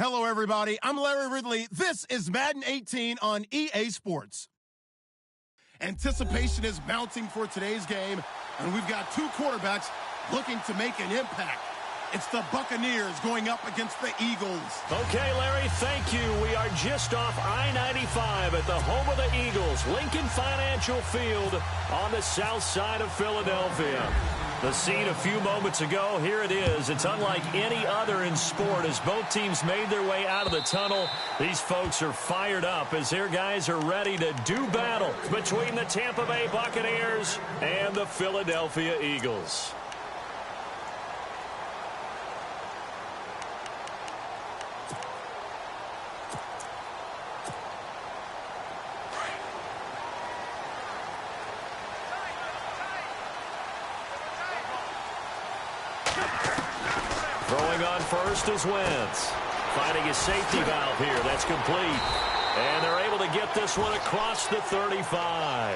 Hello, everybody. I'm Larry Ridley. This is Madden 18 on EA Sports. Anticipation is mounting for today's game, and we've got two quarterbacks looking to make an impact. It's the Buccaneers going up against the Eagles. Okay, Larry, thank you. We are just off I-95 at the home of the Eagles, Lincoln Financial Field on the south side of Philadelphia. The scene a few moments ago, here it is. It's unlike any other in sport as both teams made their way out of the tunnel. These folks are fired up as their guys are ready to do battle between the Tampa Bay Buccaneers and the Philadelphia Eagles. Throwing on first is Wentz. Finding his safety valve here. That's complete. And they're able to get this one across the 35.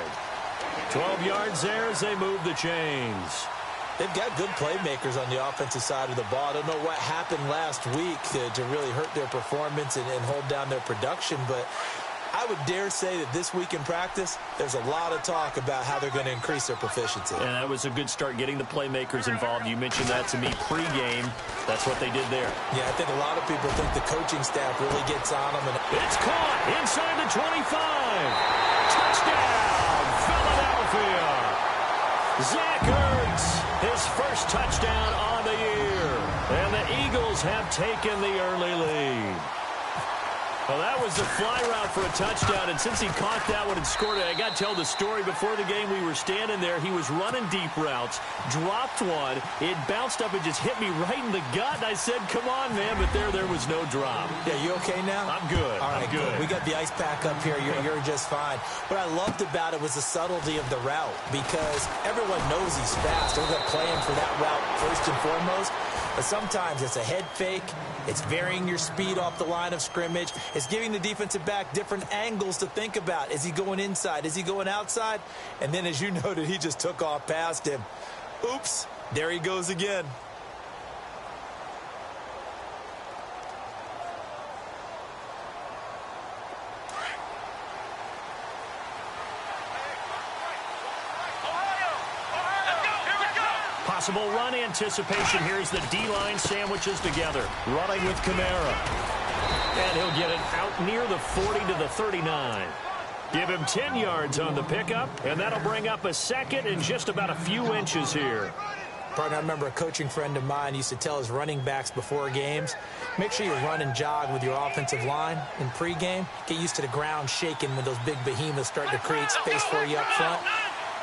12 yards there as they move the chains. They've got good playmakers on the offensive side of the ball. I don't know what happened last week to really hurt their performance and hold down their production, but I would dare say that this week in practice, there's a lot of talk about how they're going to increase their proficiency. And that was a good start getting the playmakers involved. You mentioned that to me pregame. That's what they did there. Yeah, I think a lot of people think the coaching staff really gets on them. And it's caught inside the 25. Touchdown, Philadelphia. Zach Ertz, his first touchdown on the year. And the Eagles have taken the early lead. Well, that was the fly route for a touchdown, and since he caught that one and scored it, I got to tell the story. Before the game, we were standing there. He was running deep routes, dropped one. It bounced up and just hit me right in the gut, and I said, come on, man, but there was no drop. Yeah, you okay now? I'm good. All right, I'm good. We got the ice pack up here. You're just fine. What I loved about it was the subtlety of the route, because everyone knows he's fast. They're going to play him for that route first and foremost. But sometimes it's a head fake. It's varying your speed off the line of scrimmage. It's giving the defensive back different angles to think about. Is he going inside? Is he going outside? And then, as you noted, he just took off past him. Oops, there he goes again. Possible run anticipation. Here's the D-line sandwiches together. Running with Kamara. And he'll get it out near the 40 to the 39. Give him 10 yards on the pickup, and that'll bring up a second in just about a few inches here. Partner, I remember a coaching friend of mine used to tell his running backs before games, make sure you run and jog with your offensive line in pregame. Get used to the ground shaking when those big behemoths start to create space for you up front.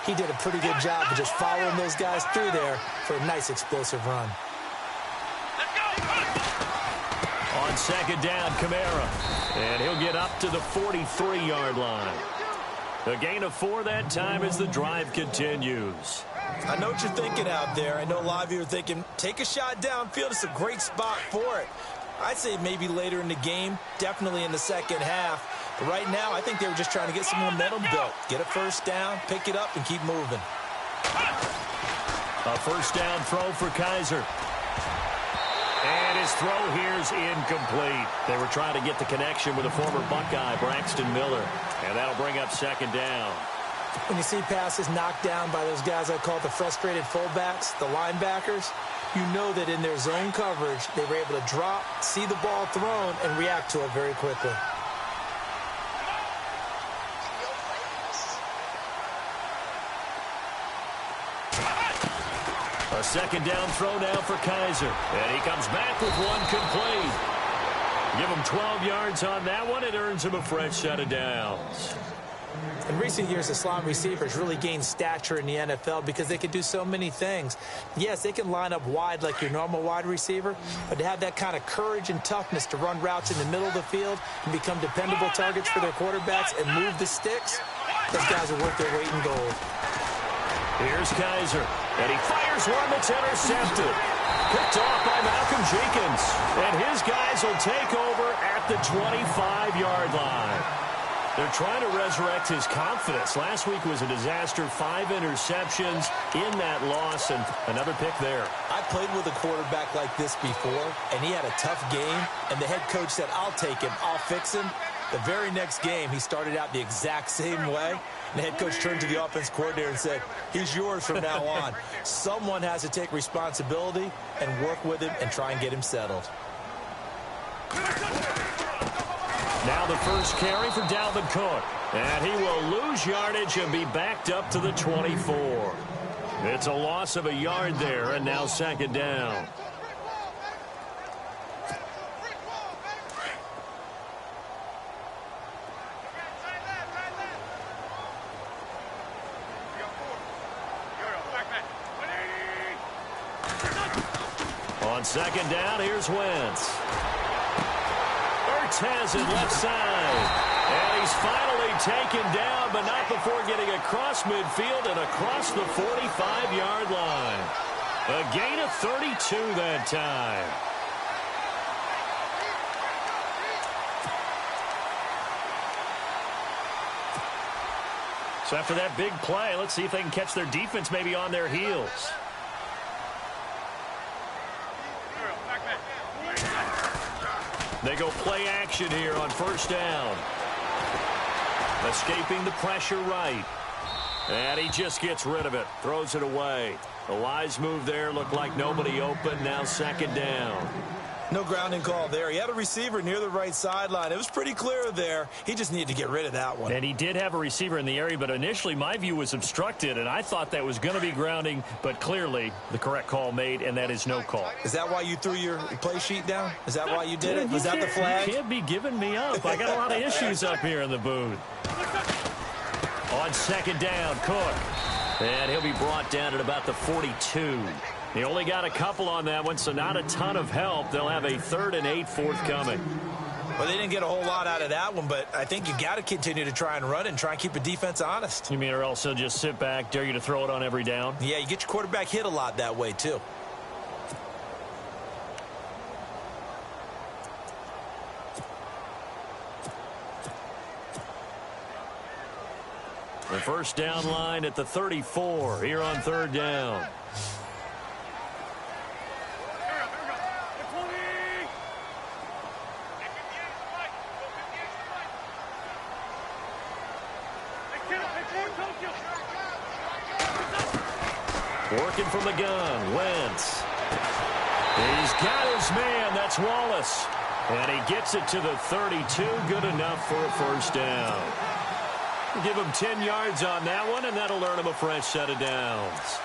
He did a pretty good job of just following those guys through there for a nice explosive run. On second down, Kamara. And he'll get up to the 43-yard line. A gain of 4 that time as the drive continues. I know what you're thinking out there. I know a lot of you are thinking, take a shot downfield. It's a great spot for it. I'd say maybe later in the game, definitely in the second half. But right now, I think they were just trying to get some momentum built. Get a first down, pick it up, and keep moving. A first down throw for Kaiser. And his throw here's incomplete. They were trying to get the connection with a former Buckeye, Braxton Miller. And that'll bring up second down. When you see passes knocked down by those guys I call the frustrated fullbacks, the linebackers, you know that in their zone coverage, they were able to drop, see the ball thrown, and react to it very quickly. A second down throw now for Kaiser. And he comes back with one complete. Give him 12 yards on that one. It earns him a fresh set of downs. In recent years, the slot receivers really gained stature in the NFL because they can do so many things. Yes, they can line up wide like your normal wide receiver, but to have that kind of courage and toughness to run routes in the middle of the field and become dependable targets for their quarterbacks and move the sticks, those guys are worth their weight in gold. Here's Kaiser, and he fires one that's intercepted. Picked off by Malcolm Jenkins, and his guys will take over at the 25-yard line. They're trying to resurrect his confidence. Last week was a disaster. 5 interceptions in that loss, and another pick there. I played with a quarterback like this before, and he had a tough game, and the head coach said, I'll take him, I'll fix him. The very next game, he started out the exact same way. And the head coach turned to the offense coordinator and said, he's yours from now on. Someone has to take responsibility and work with him and try and get him settled. Now the first carry for Dalvin Cook. And he will lose yardage and be backed up to the 24. It's a loss of a yard there, and now second down. On second down, here's Wentz. Ertz has it left side. And he's finally taken down, but not before getting across midfield and across the 45-yard line. A gain of 32 that time. So after that big play, let's see if they can catch their defense maybe on their heels. They go play action here on first down. Escaping the pressure right. And he just gets rid of it. Throws it away. A wise move there. Looked like nobody open. Now second down. No grounding call there. He had a receiver near the right sideline. It was pretty clear there. He just needed to get rid of that one. And he did have a receiver in the area, but initially my view was obstructed, and I thought that was going to be grounding, but clearly the correct call made, and that is no call. Is that why you threw your play sheet down? Is that why you did it? Was that the flag? You can't be giving me up. I got a lot of issues up here in the booth. On second down, Cook. And he'll be brought down at about the 42. He only got a couple on that one, so not a ton of help. They'll have a 3rd and 8 forthcoming. Well, they didn't get a whole lot out of that one, but I think you got to continue to try and run and try and keep the defense honest. You mean or else they'll just sit back, dare you to throw it on every down? Yeah, you get your quarterback hit a lot that way, too. The first down line at the 34 here on third down. Working from the gun, Wentz. He's got his man, that's Wallace. And he gets it to the 32, good enough for a first down. Give him 10 yards on that one, and that'll earn him a fresh set of downs.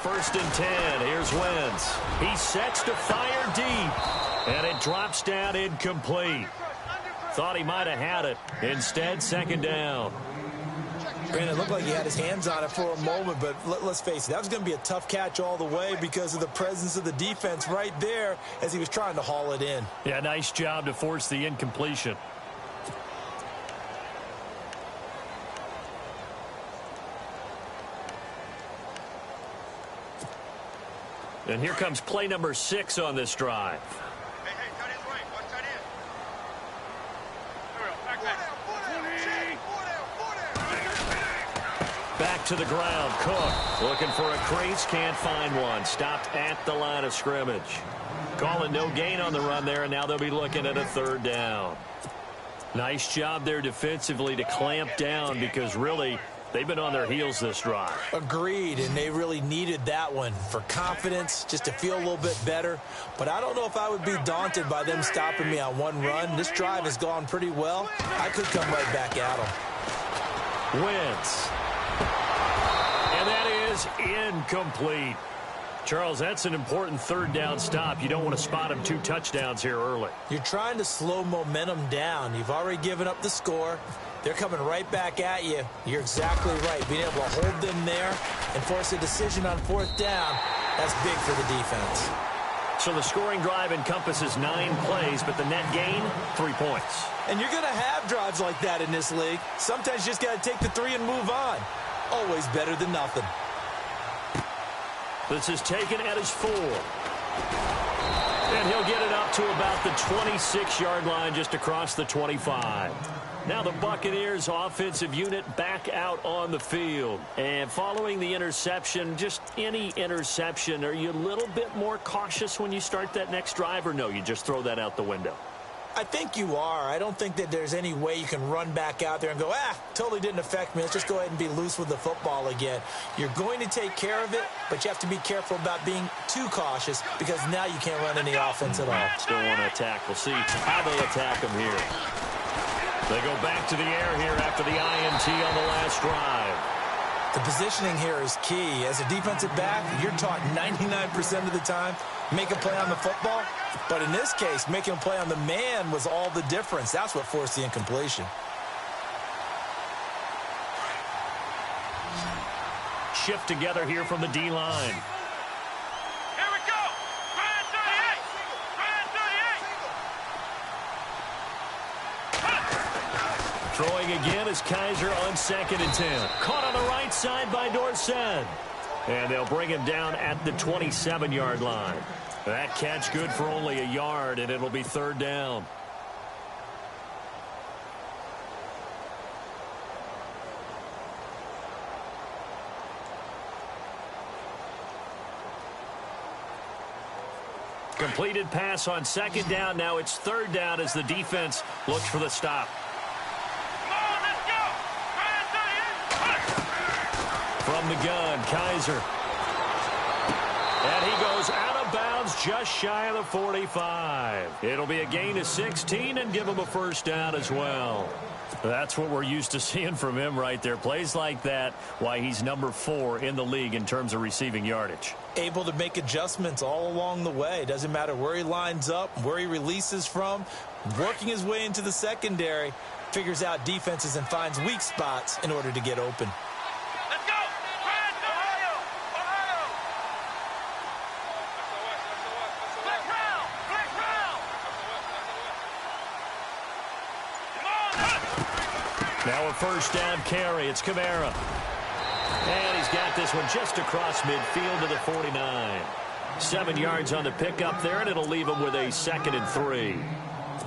First and 10. Here's Wentz. He sets to fire deep. And it drops down incomplete. Thought he might have had it. Instead, second down. Brandon, it looked like he had his hands on it for a moment, but let's face it, that was going to be a tough catch all the way because of the presence of the defense right there as he was trying to haul it in. Yeah, nice job to force the incompletion. And here comes play number 6 on this drive. Back to the ground. Cook looking for a crease. Can't find one. Stopped at the line of scrimmage. Calling no gain on the run there, and now they'll be looking at a third down. Nice job there defensively to clamp down because really they've been on their heels this drive. Agreed, and they really needed that one for confidence, just to feel a little bit better. But I don't know if I would be daunted by them stopping me on one run. This drive has gone pretty well. I could come right back at them. Wentz. And that is incomplete. Charles, that's an important third down stop. You don't want to spot him 2 touchdowns here early. You're trying to slow momentum down. You've already given up the score. They're coming right back at you. You're exactly right. Being able to hold them there and force a decision on 4th down, that's big for the defense. So the scoring drive encompasses 9 plays, but the net gain, 3 points. And you're going to have drives like that in this league. Sometimes you just got to take the 3 and move on. Always better than nothing. This is taken at his 4. And he'll get it up to about the 26-yard line, just across the 25. Now the Buccaneers offensive unit back out on the field. And following the interception, just any interception, are you a little bit more cautious when you start that next drive, or no, you just throw that out the window? I think you are. I don't think that there's any way you can run back out there and go, totally didn't affect me. Let's just go ahead and be loose with the football again. You're going to take care of it, but you have to be careful about being too cautious because now you can't run any offense at all. Still want to attack. We'll see how they attack them here. They go back to the air here after the INT on the last drive. The positioning here is key. As a defensive back, you're taught 99% of the time, make a play on the football. But in this case, making a play on the man was all the difference. That's what forced the incompletion. Shift together here from the D-line. Here we go. Ryan 38. Ryan 38. Throwing again is Kaiser on 2nd and 10. Caught on the right side by Dorsett. And they'll bring him down at the 27-yard line. That catch good for only a yard, and it'll be 3rd down. Completed pass on 2nd down. Now it's 3rd down as the defense looks for the stop. Come on, let's go. Ryan 38. From the gun, Kaiser. And he goes out of bounds just shy of the 45. It'll be a gain of 16 and give him a 1st down as well. That's what we're used to seeing from him right there. Plays like that, why he's number 4 in the league in terms of receiving yardage. Able to make adjustments all along the way. Doesn't matter where he lines up, where he releases from. Working his way into the secondary, figures out defenses and finds weak spots in order to get open. Let's go. Ryan 38. Ohio. Black round. Black round. Come on. Now a 1st down carry. It's Kamara. And he's got this one just across midfield to the 49. 7 yards on the pickup there, and it'll leave him with a 2nd and 3.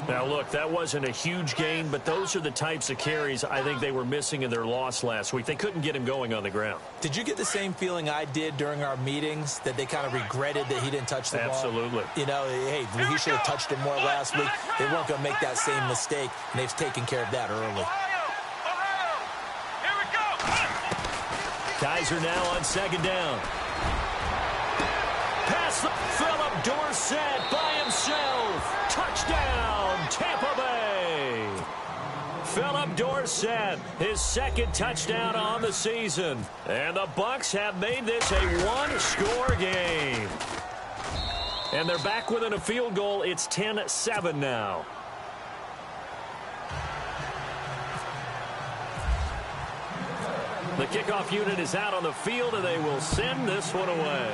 Now, look, that wasn't a huge gain, but those are the types of carries I think they were missing in their loss last week. They couldn't get him going on the ground. Did you get the same feeling I did during our meetings, that they kind of regretted that he didn't touch the ball? Absolutely. You know, hey, he should have touched it more last week. They weren't going to make that same mistake, and they've taken care of that early. Here we go. Kaiser now on 2nd down. Pass Philip Dorsett by himself. Touchdown, Tampa Bay. Philip Dorsett, his 2nd touchdown on the season. And the Bucs have made this a 1-score game. And they're back within a field goal. It's 10-7 now. The kickoff unit is out on the field, and they will send this one away.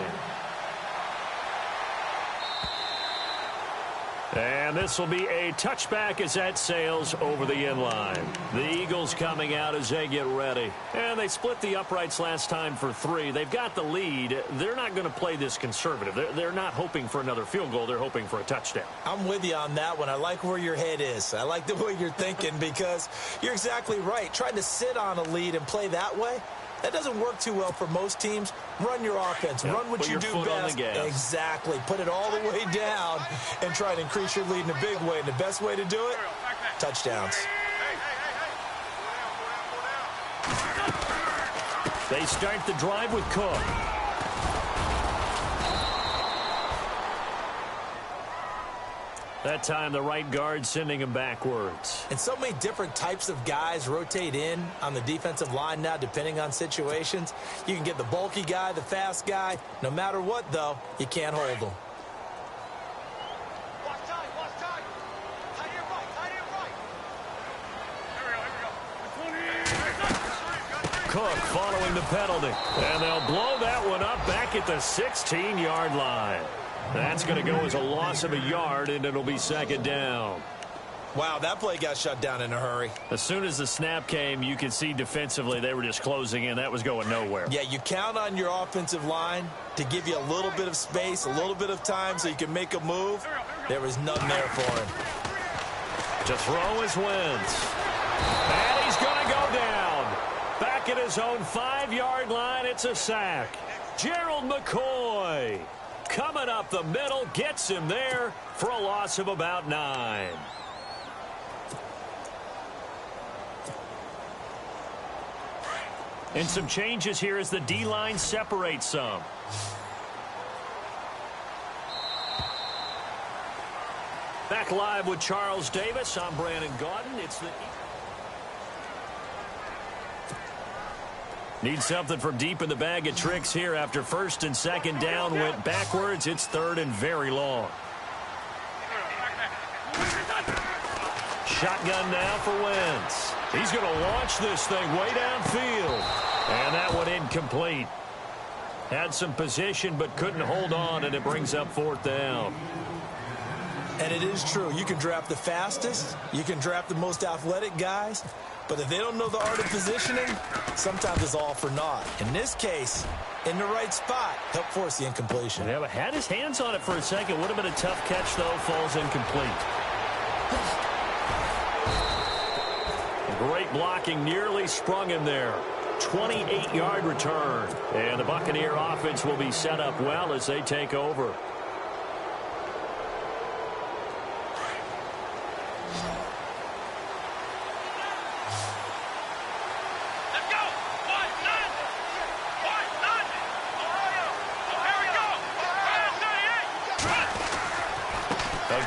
And this will be a touchback as that sails over the end line. The Eagles coming out as they get ready. And they split the uprights last time for 3. They've got the lead. They're not going to play this conservative. They're not hoping for another field goal. They're hoping for a touchdown. I'm with you on that one. I like where your head is. I like the way you're thinking because you're exactly right. Trying to sit on a lead and play that way, that doesn't work too well for most teams. Run your offense. Yep. Run what Put you your do foot best. on the gas. Exactly. Put it all the way down and try to increase your lead in a big way. And the best way to do it, touchdowns. They start the drive with Cook. That time, the right guard sending him backwards. And so many different types of guys rotate in on the defensive line now, depending on situations. You can get the bulky guy, the fast guy. No matter what, though, you can't hold them. Watch time, watch time. Tight to your right, tight to your right. Here we go, here we go. Cook following the penalty. And they'll blow that one up back at the 16-yard line. That's going to go as a loss of a yard, and it'll be second down. Wow, that play got shut down in a hurry. As soon as the snap came, you could see defensively they were just closing in. That was going nowhere. Yeah, you count on your offensive line to give you a little bit of space, a little bit of time so you can make a move. There was none there for him. To throw is Wentz. And he's going to go down. Back at his own 5-yard line, it's a sack. Gerald McCoy coming up the middle, gets him there for a loss of about 9. And some changes here as the D-line separates some. Back live with Charles Davis. I'm Brandon Gaudin. It's the... Need something from deep in the bag of tricks here after first and second down went backwards. It's third and very long. Shotgun now for Wentz. He's going to launch this thing way downfield. And that one incomplete. Had some position but couldn't hold on, and it brings up fourth down. And it is true. You can draft the fastest. You can draft the most athletic guys. But if they don't know the art of positioning, sometimes it's all for naught. In this case, in the right spot, help force the incompletion. Yeah, but had his hands on it for a second. Would have been a tough catch, though. Falls incomplete. Great blocking, nearly sprung him there. 28-yard return. And the Buccaneer offense will be set up well as they take over.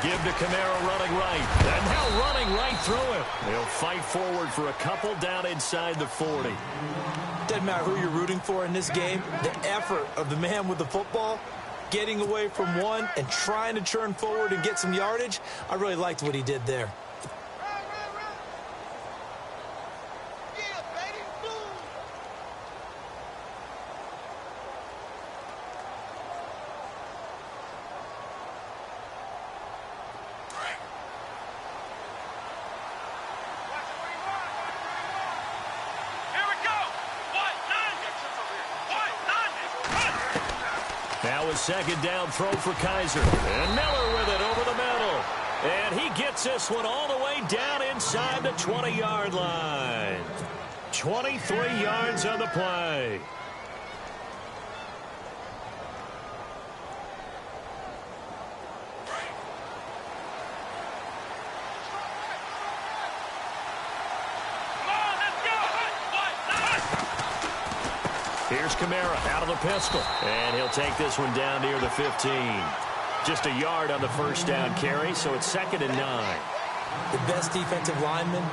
Give to Kamara running right. And now running right through it. He'll fight forward for a couple down inside the 40. Doesn't matter who you're rooting for in this game. The effort of the man with the football, getting away from one and trying to turn forward and get some yardage. I really liked what he did there. Now a second down throw for Kaiser. And Miller with it over the middle. And he gets this one all the way down inside the 20-yard line. 23 yards on the play. Here's Kamara out of the pistol. And he'll take this one down near the 15. Just a yard on the first down carry, so it's 2nd and 9. The best defensive linemen,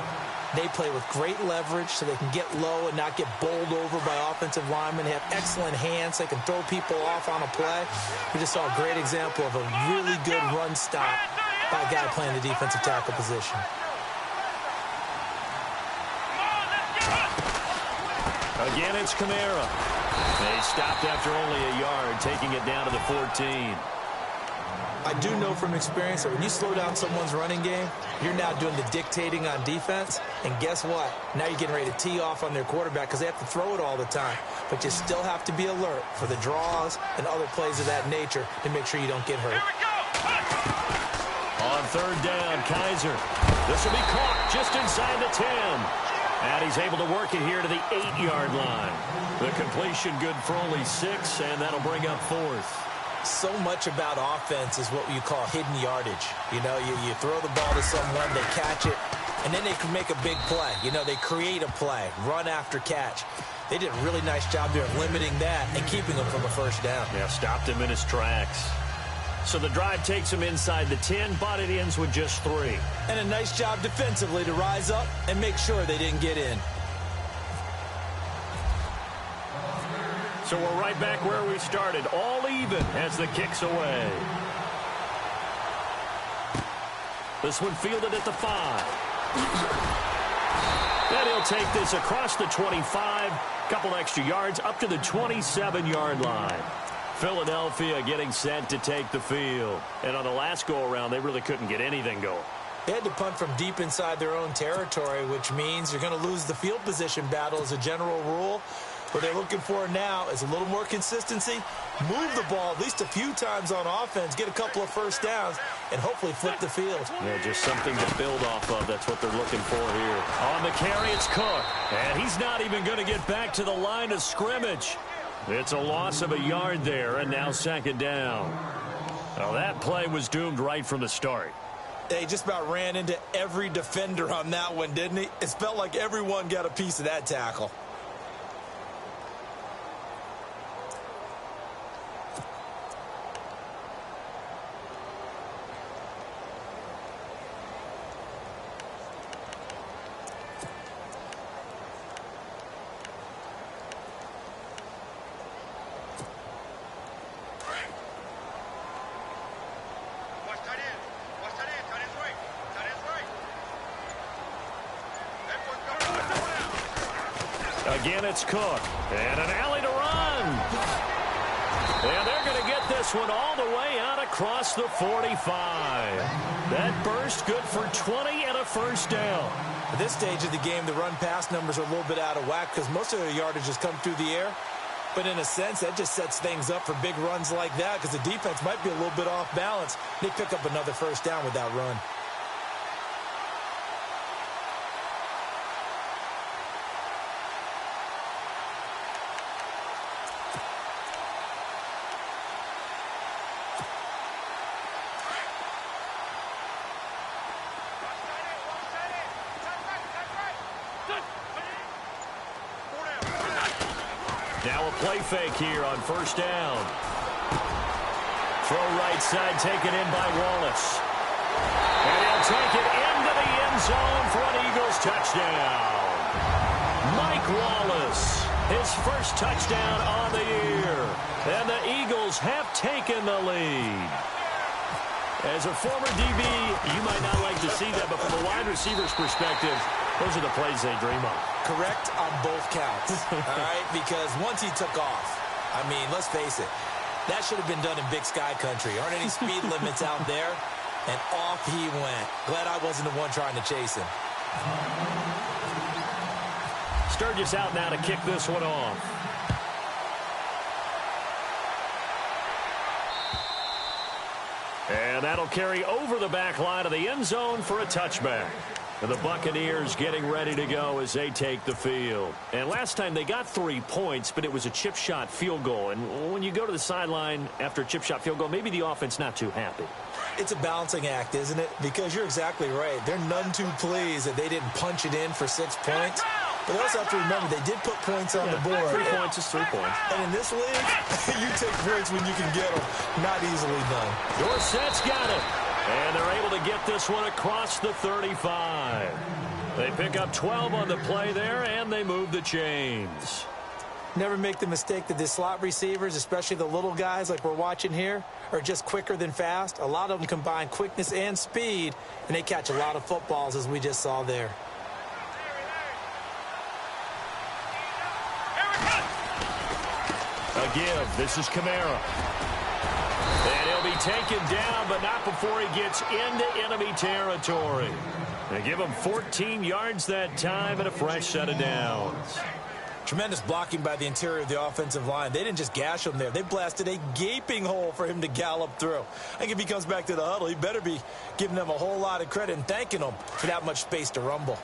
they play with great leverage so they can get low and not get bowled over by offensive linemen. They have excellent hands. They can throw people off on a play. We just saw a great example of a really good run stop by a guy playing the defensive tackle position. Again, it's Kamara. They stopped after only a yard, taking it down to the 14. I do know from experience that when you slow down someone's running game, you're now doing the dictating on defense. And guess what? Now you're getting ready to tee off on their quarterback because they have to throw it all the time. But you still have to be alert for the draws and other plays of that nature to make sure you don't get hurt. On third down, Kaiser. This will be caught just inside the 10. And he's able to work it here to the 8-yard line. The completion good for only 6, and that'll bring up 4th. So much about offense is what you call hidden yardage. You know, you throw the ball to someone, they catch it, and then they can make a big play. You know, they create a play, run after catch. They did a really nice job there of limiting that and keeping him from a first down. Yeah, stopped him in his tracks. So the drive takes him inside the 10, but it ends with just 3. And a nice job defensively to rise up and make sure they didn't get in. So we're right back where we started, all even as the kick's away. This one fielded at the 5. And he'll take this across the 25, couple extra yards up to the 27-yard line. Philadelphia getting set to take the field. And on the last go-around, they really couldn't get anything going. They had to punt from deep inside their own territory, which means you're going to lose the field position battle as a general rule. What they're looking for now is a little more consistency, move the ball at least a few times on offense, get a couple of first downs, and hopefully flip the field. Yeah, just something to build off of. That's what they're looking for here. On the carry, it's Cook. And he's not even going to get back to the line of scrimmage. It's a loss of a yard there, and now second down. Well, that play was doomed right from the start. They just about ran into every defender on that one, didn't he? It felt like everyone got a piece of that tackle. Again, it's Cook. And an alley to run. And they're going to get this one all the way out across the 45. That burst good for 20 and a first down. At this stage of the game, the run-pass numbers are a little bit out of whack because most of their yardage has come through the air. But in a sense, that just sets things up for big runs like that because the defense might be a little bit off balance. They pick up another first down with that run. Now a play fake here on first down. Throw right side taken in by Wallace. And he'll take it into the end zone for an Eagles touchdown. Mike Wallace, his first touchdown on the year. And the Eagles have taken the lead. As a former DB, you might not like to see that, but from a wide receiver's perspective, those are the plays they dream of. Correct on both counts, all right? Because once he took off, I mean, let's face it, that should have been done in Big Sky country. Aren't any speed limits out there? And off he went. Glad I wasn't the one trying to chase him. Sturgis out now to kick this one off. And that'll carry over the back line of the end zone for a touchback. And the Buccaneers getting ready to go as they take the field. And last time they got 3 points, but it was a chip shot field goal. And when you go to the sideline after a chip shot field goal, maybe the offense not too happy. It's a balancing act, isn't it? Because you're exactly right. They're none too pleased that they didn't punch it in for 6 points. But they also have to remember they did put points on the board. 3 points is 3 points. And in this league, you take points when you can get them. Not easily done. Dorsett's got it. And they're able to get this one across the 35. They pick up 12 on the play there, and they move the chains. Never make the mistake that the slot receivers, especially the little guys like we're watching here, are just quicker than fast. A lot of them combine quickness and speed, and they catch a lot of footballs, as we just saw there. A give. This is Kamara. And he'll be taken down, but not before he gets into enemy territory. They give him 14 yards that time and a fresh set of downs. Tremendous blocking by the interior of the offensive line. They didn't just gash him there. They blasted a gaping hole for him to gallop through. I think if he comes back to the huddle, he better be giving them a whole lot of credit and thanking them for that much space to rumble.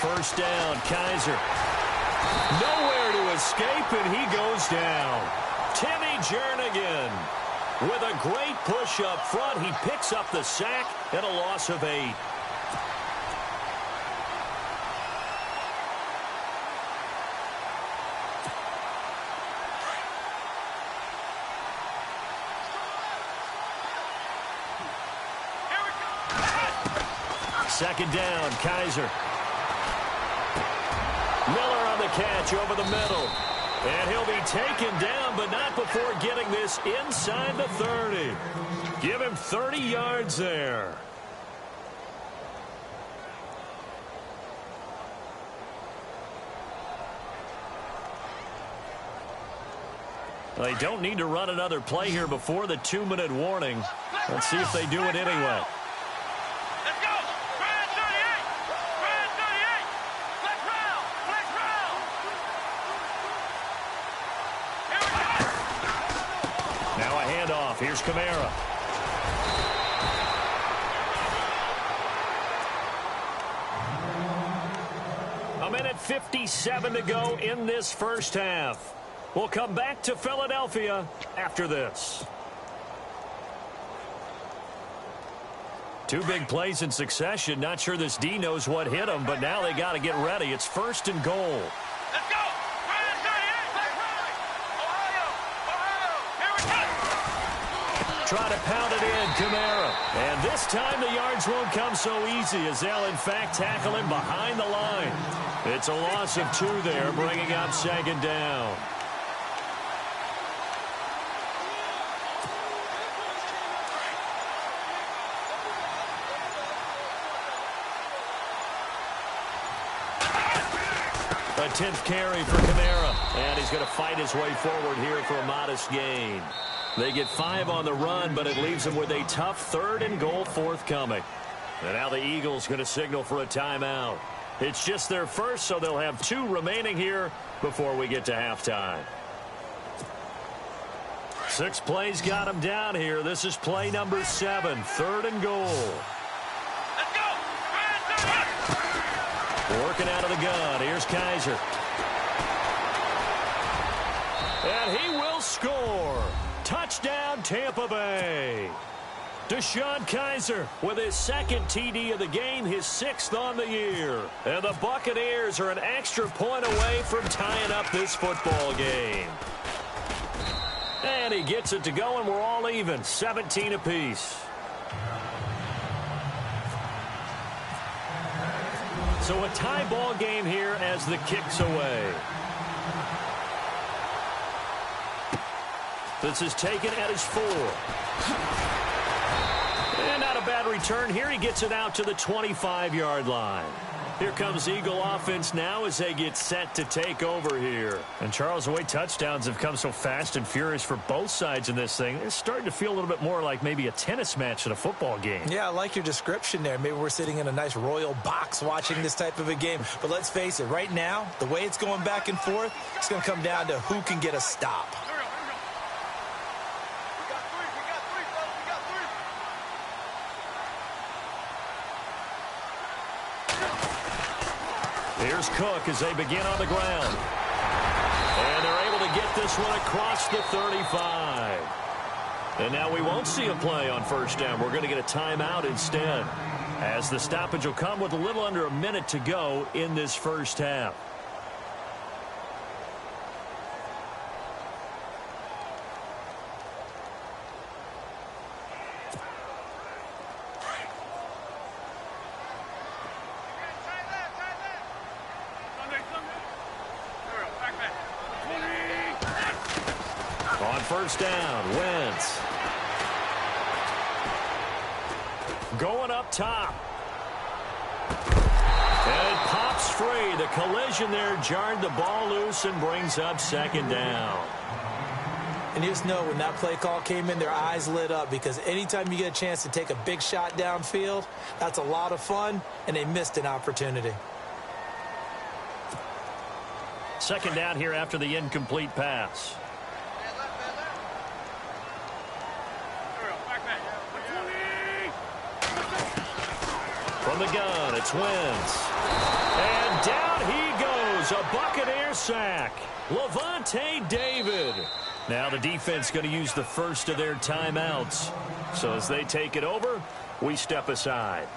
First down, Kaiser. Nowhere to escape, and he goes down. Timmy Jernigan with a great push up front. He picks up the sack and a loss of 8. Second down, Kaiser. Miller on the catch over the middle. And he'll be taken down, but not before getting this inside the 30. Give him 30 yards there. They don't need to run another play here before the 2-minute warning. Let's see if they do it anyway. Let's go. Brand 38. Brand 38. Flex round. Flex round. Here we go. Now a handoff. Here's Kamara. A minute 57 to go in this first half. We'll come back to Philadelphia after this. Two big plays in succession. Not sure this D knows what hit him, but now they got to get ready. It's 1st and goal. Let's go. Brand 38. Ohio. Ohio. Here we go. Try to pound it in, Kamara. And this time the yards won't come so easy as they'll, in fact, tackle him behind the line. It's a loss of 2 there, bringing up 2nd down. A 10th carry for Kamara. And he's going to fight his way forward here for a modest gain. They get 5 on the run, but it leaves them with a tough 3rd and goal forthcoming. And now the Eagles going to signal for a timeout. It's just their first, so they'll have 2 remaining here before we get to halftime. 6 plays got him down here. This is play number 7, 3rd and goal. Let's go. Brand 38. Working out of the gun. Here's Kaiser. And he will score. Touchdown, Tampa Bay. Deshaun Kaiser with his 2nd TD of the game, his 6th on the year. And the Buccaneers are an extra point away from tying up this football game. And he gets it to go, and we're all even, 17 apiece. So a tie ball game here as the kick's away. This is taken at his 4. And not a bad return here. He gets it out to the 25-yard line. Here comes Eagle offense now as they get set to take over here. And, Charles, the way touchdowns have come so fast and furious for both sides in this thing, it's starting to feel a little bit more like maybe a tennis match in a football game. Yeah, I like your description there. Maybe we're sitting in a nice royal box watching this type of a game. But let's face it, right now, the way it's going back and forth, it's going to come down to who can get a stop. Here's Cook as they begin on the ground. And they're able to get this one across the 35. And now we won't see a play on 1st down. We're going to get a timeout instead, as the stoppage will come with a little under a minute to go in this first half. On 1st down, Wentz. Going up top. And it pops free. The collision there jarred the ball loose and brings up 2nd down. And you just know when that play call came in, their eyes lit up, because anytime you get a chance to take a big shot downfield, that's a lot of fun, and they missed an opportunity. 2nd down here after the incomplete pass. From the gun, it's Wentz. And down he goes. A Buccaneer sack. Levante David. Now the defense going to use the first of their timeouts. So as they take it over, we step aside.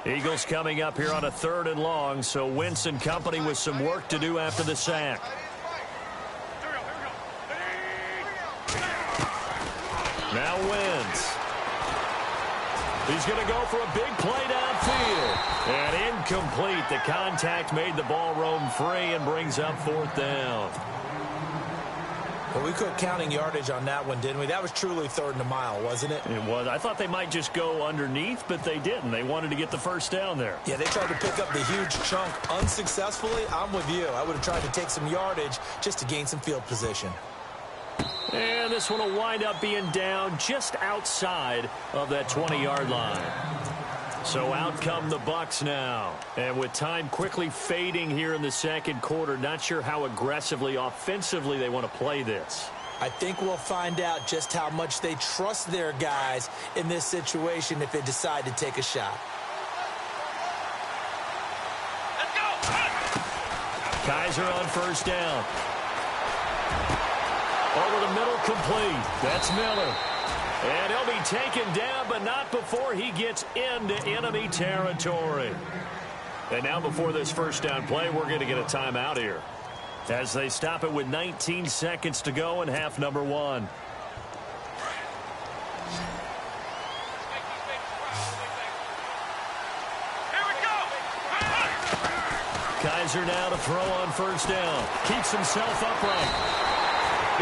Eagles coming up here on a 3rd and long, so Wentz and company with some work to do after the sack. Now Wentz. He's going to go for a big play downfield. And incomplete. The contact made the ball roam free and brings up 4th down. Well, we quit counting yardage on that one, didn't we? That was truly 3rd and a mile, wasn't it? It was. I thought they might just go underneath, but they didn't. They wanted to get the first down there. Yeah, they tried to pick up the huge chunk unsuccessfully. I'm with you. I would have tried to take some yardage just to gain some field position. And this one will wind up being down just outside of that 20-yard line. So out come the Bucs now. And with time quickly fading here in the second quarter, not sure how aggressively, offensively they want to play this. I think we'll find out just how much they trust their guys in this situation if they decide to take a shot. Let's go. Kaiser on first down. Over the middle, complete. That's Miller. And he'll be taken down, but not before he gets into enemy territory. And now before this first down play, we're going to get a timeout here, as they stop it with 19 seconds to go in half number 1. Here we go. Kaiser now to throw on first down. Keeps himself upright.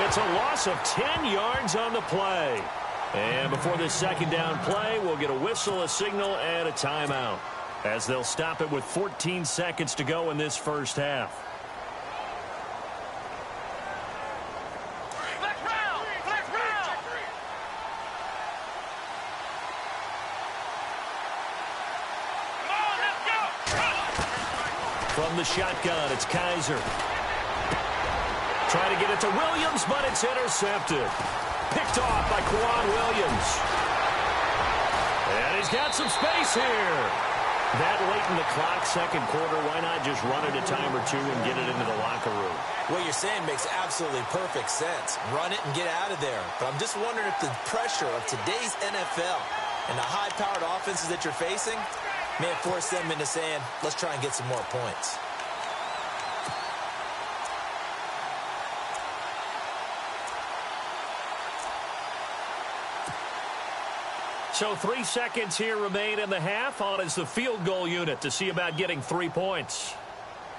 It's a loss of 10 yards on the play. And before this second down play, we'll get a whistle, a signal, and a timeout, as they'll stop it with 14 seconds to go in this first half. Flex round. Flex round. Come on, let's go. From the shotgun, it's Kaiser. Trying to get it to Williams, but it's intercepted. Picked off by Quan Williams. And he's got some space here. That late in the clock, second quarter, why not just run it a time or two and get it into the locker room? What you're saying makes absolutely perfect sense. Run it and get out of there. But I'm just wondering if the pressure of today's NFL and the high-powered offenses that you're facing may have forced them into saying, let's try and get some more points. So 3 seconds here remain in the half. On is the field goal unit to see about getting 3 points.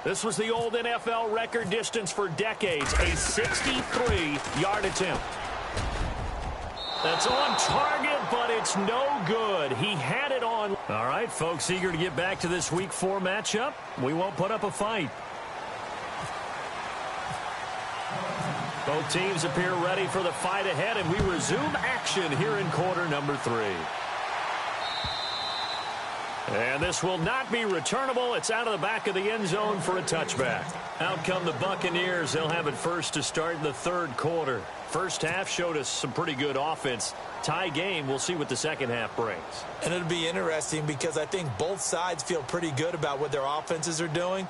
This was the old NFL record distance for decades, a 63-yard attempt. That's on target, but it's no good. He had it on. All right, folks, eager to get back to this Week 4 matchup. We won't put up a fight. Both teams appear ready for the fight ahead, and we resume action here in quarter number 3. And this will not be returnable. It's out of the back of the end zone for a touchback. Out come the Buccaneers. They'll have it first to start in the third quarter. First half showed us some pretty good offense. Tie game. We'll see what the second half brings. And it'll be interesting because I think both sides feel pretty good about what their offenses are doing.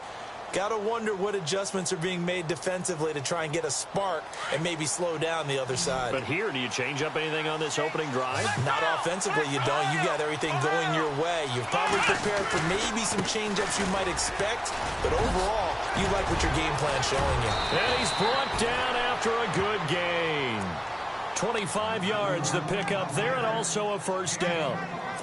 Got to wonder what adjustments are being made defensively to try and get a spark and maybe slow down the other side. But here, do you change up anything on this opening drive? Not offensively, you don't. You got everything going your way. You've probably prepared for maybe some change-ups you might expect, but overall, you like what your game plan's showing you. And he's brought down after a good gain. 25 yards to pick up there, and also a first down.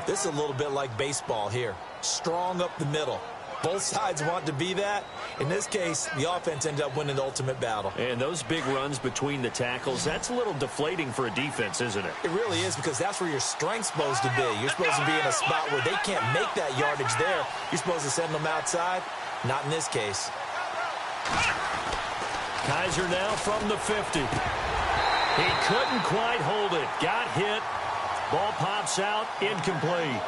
This is a little bit like baseball here. Strong up the middle. Both sides want to be that. In this case, the offense ended up winning the ultimate battle. And those big runs between the tackles, that's a little deflating for a defense, isn't it? It really is, because that's where your strength's supposed to be. You're supposed to be in a spot where they can't make that yardage there. You're supposed to send them outside. Not in this case. Kaiser now from the 50. He couldn't quite hold it. Got hit. Ball pops out. Incomplete.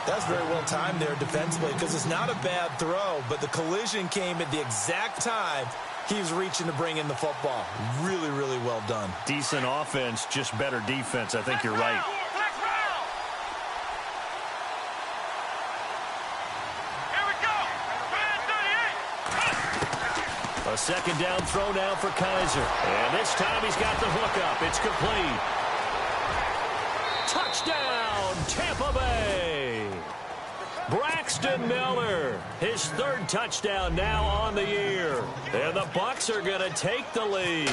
That's very well timed there defensively, because it's not a bad throw, but the collision came at the exact time he was reaching to bring in the football. Really, really well done. Decent offense, just better defense. I think you're right. Here we go. Man 38. A second down throw now for Kaiser. And this time he's got the hook up. It's complete. Touchdown, Tampa Bay. Braxton Miller, his third touchdown now on the year. And the Bucs are going to take the lead.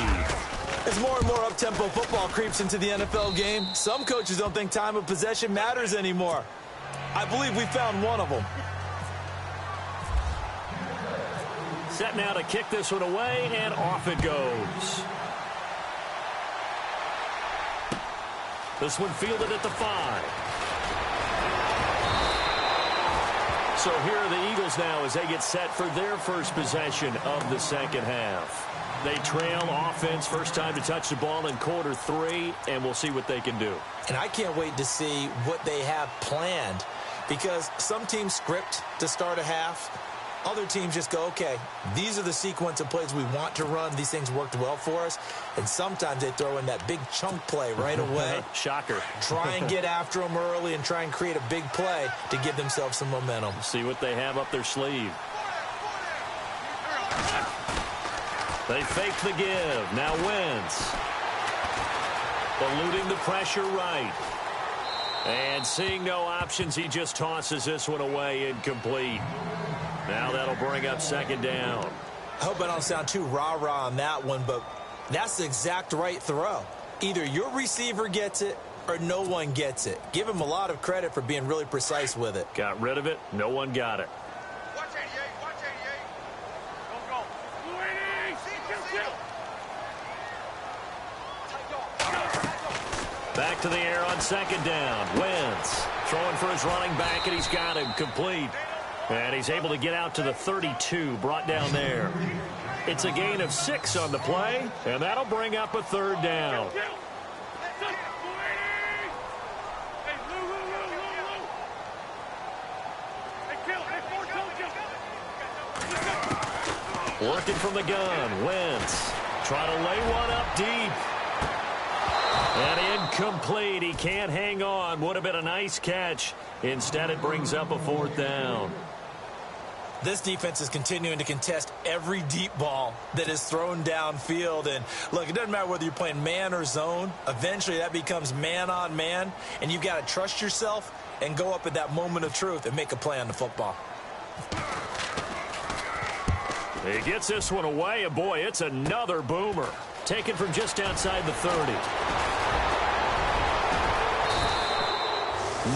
As more and more up-tempo football creeps into the NFL game, some coaches don't think time of possession matters anymore. I believe we found one of them. Set now to kick this one away, and off it goes. This one fielded at the 5. So here are the Eagles now as they get set for their first possession of the second half. They trail offense, first time to touch the ball in quarter 3, and we'll see what they can do. And I can't wait to see what they have planned, because some teams script to start a half. Other teams just go, okay, these are the sequence of plays we want to run. These things worked well for us. And sometimes they throw in that big chunk play right away. Shocker. Try and get after them early and try and create a big play to give themselves some momentum. See what they have up their sleeve. They fake the give. Now Wentz. Eluding the pressure right. And seeing no options, he just tosses this one away incomplete. Now that'll bring up second down. I hope I don't sound too rah-rah on that one, but that's the exact right throw. Either your receiver gets it or no one gets it. Give him a lot of credit for being really precise with it. Got rid of it. No one got it. Watch 88. Watch 88. Go, go. 288. Back to the air on second down. Wentz throwing for his running back, and he's got him complete. And he's able to get out to the 32, brought down there. It's a gain of 6 on the play, and that'll bring up a third down. Working from the gun, Wentz trying to lay one up deep. And incomplete. He can't hang on. Would have been a nice catch. Instead, it brings up a fourth down. This defense is continuing to contest every deep ball that is thrown downfield. And, look, it doesn't matter whether you're playing man or zone. Eventually, that becomes man on man. And you've got to trust yourself and go up at that moment of truth and make a play on the football. He gets this one away, and, boy, it's another boomer. Taken from just outside the 30.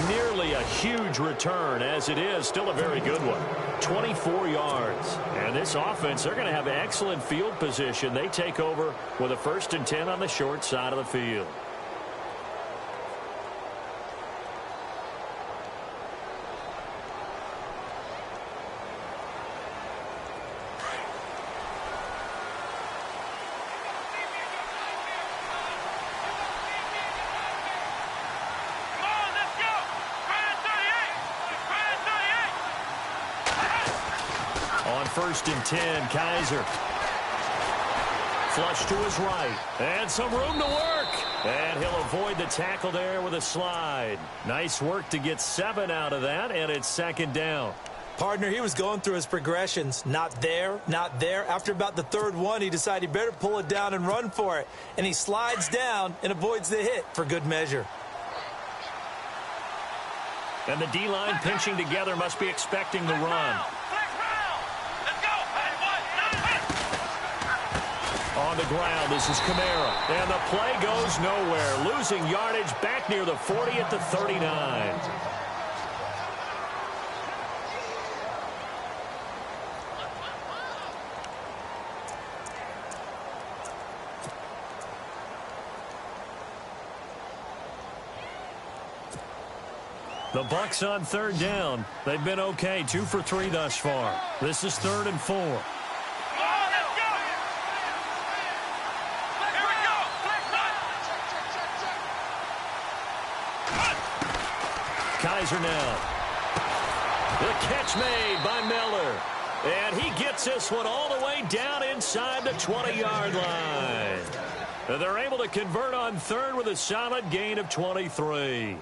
Nearly a huge return, as it is. Still a very good one. 24 yards. And this offense, they're going to have excellent field position. They take over with a 1st and 10 on the short side of the field. On 1st and 10, Kaiser. Flush to his right. And some room to work. And he'll avoid the tackle there with a slide. Nice work to get 7 out of that, and it's second down. Partner, he was going through his progressions. Not there, not there. After about the 3rd one, he decided he better pull it down and run for it. And he slides down and avoids the hit for good measure. And the D-line pinching together must be expecting the run. On the ground, this is Kamara. And the play goes nowhere. Losing yardage back near the 40 at the 39. The Bucs on 3rd down. They've been okay, 2 for 3 thus far. This is 3rd and 4. Kaiser now. The catch made by Miller. And he gets this one all the way down inside the 20-yard line. And they're able to convert on 3rd with a solid gain of 23.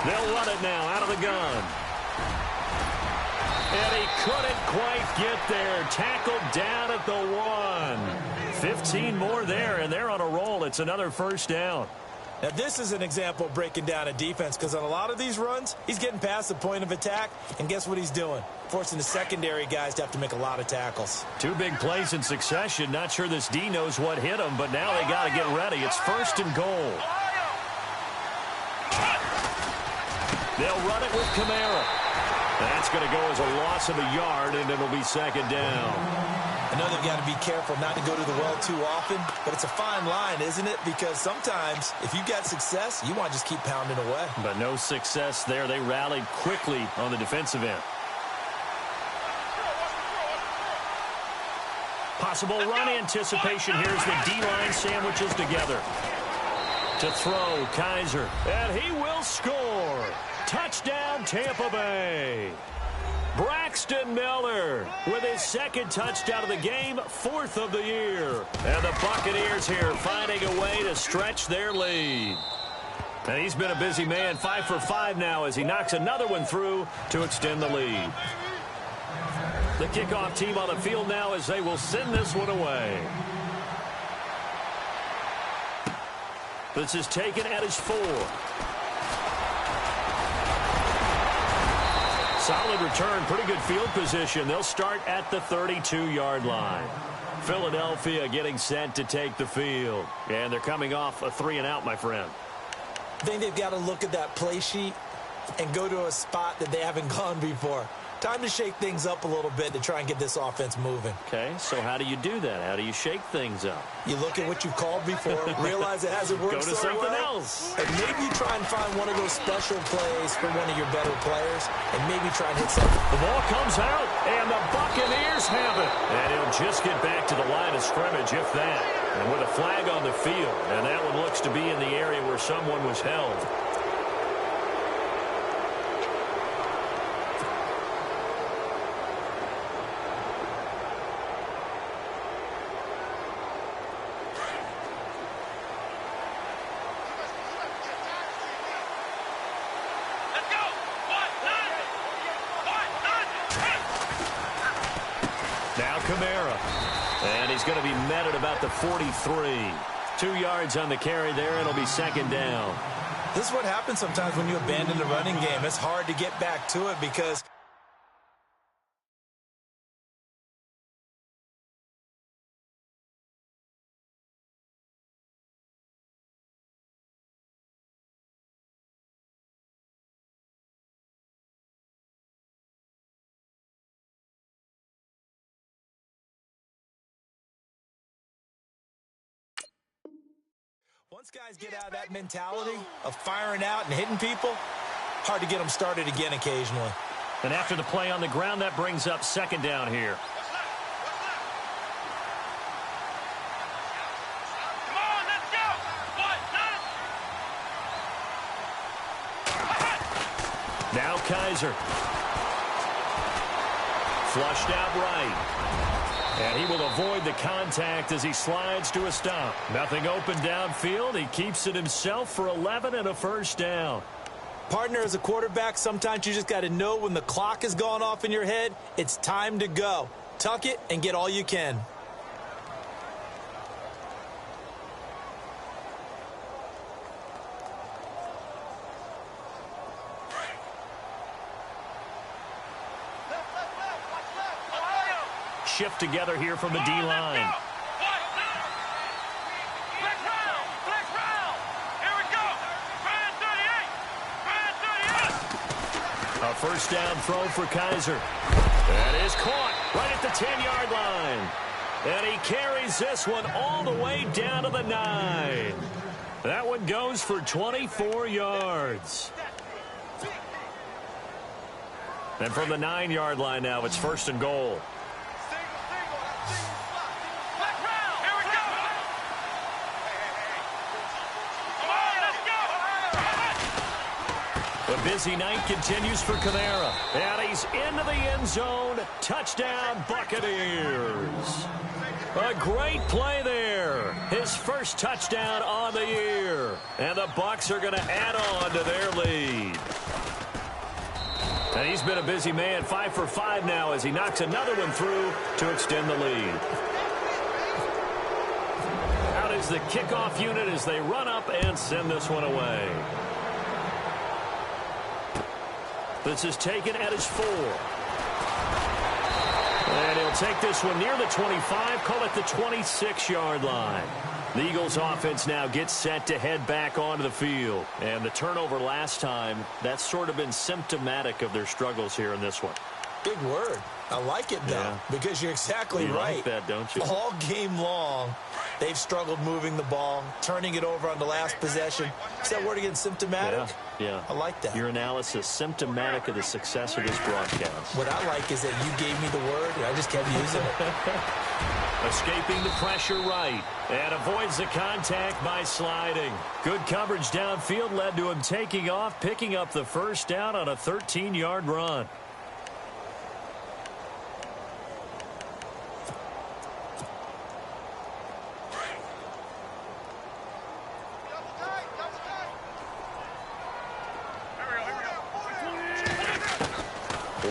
They'll run it now out of the gun. And he couldn't quite get there. Tackled down at the 1. 15 more there, and they're on a roll. It's another first down. Now, this is an example of breaking down a defense, because on a lot of these runs, he's getting past the point of attack, and guess what he's doing? Forcing the secondary guys to have to make a lot of tackles. 2 big plays in succession. Not sure this D knows what hit him, but now they got to get ready. It's first and goal. They'll run it with Kamara. That's going to go as a loss of a yard, and it'll be second down. I know they've got to be careful not to go to the well too often, but it's a fine line, isn't it? Because sometimes, if you've got success, you want to just keep pounding away. But no success there. They rallied quickly on the defensive end. Possible run anticipation. Here's the D-line sandwiches together. To throw, Kaiser. And he will score. Touchdown, Tampa Bay. Braxton Miller with his second touchdown of the game, 4th of the year. And the Buccaneers here finding a way to stretch their lead. And he's been a busy man, 5 for 5 now as he knocks another one through to extend the lead. The kickoff team on the field now as they will send this one away. This is taken at his 4. Solid return, pretty good field position. They'll start at the 32-yard line. Philadelphia getting set to take the field. And they're coming off a 3-and-out, my friend. I think they've got to look at that play sheet and go to a spot that they haven't gone before. Time to shake things up a little bit to try and get this offense moving. Okay, so how do you do that? How do you shake things up? You look at what you've called before, realize it hasn't worked so well. Go to something else. And maybe you try and find one of those special plays for one of your better players, and maybe try and hit something. The ball comes out, and the Buccaneers have it. And he'll just get back to the line of scrimmage, if that. And with a flag on the field, and that one looks to be in the area where someone was held. Kamara. And he's going to be met at about the 43. 2 yards on the carry there, and it'll be second down. This is what happens sometimes when you abandon the running game. It's hard to get back to it because once guys get out of that mentality of firing out and hitting people, hard to get them started again occasionally. And after the play on the ground, that brings up second down here. Come on, let's go! Now Kaiser. Flushed out right. And he will avoid the contact as he slides to a stop. Nothing open downfield. He keeps it himself for 11 and a first down. Partner, as a quarterback, sometimes you just got to know when the clock has gone off in your head, it's time to go. Tuck it and get all you can. Shift together here from the D-line. A first down throw for Kaiser. That is caught right at the 10-yard line. And he carries this one all the way down to the 9. That one goes for 24 yards. And from the 9-yard line now, it's first and goal. The busy night continues for Kamara. And he's into the end zone. Touchdown, Buccaneers. A great play there. His first touchdown on the year. And the Bucs are going to add on to their lead. And he's been a busy man, 5 for 5 now as he knocks another one through to extend the lead. Out is the kickoff unit as they run up and send this one away. This is taken at his 4. And he'll take this one near the 25, call it the 26-yard line. The Eagles offense now gets set to head back onto the field. And the turnover last time, that's sort of been symptomatic of their struggles here in this one. Big word. I like it, though, because you're exactly right. You like that, don't you? All game long, they've struggled moving the ball, turning it over on the last possession. Is that word again, symptomatic? Yeah. I like that. Your analysis, symptomatic of the success of this broadcast. What I like is that you gave me the word, and I just kept using it. Escaping the pressure right, and avoids the contact by sliding. Good coverage downfield led to him taking off, picking up the first down on a 13-yard run.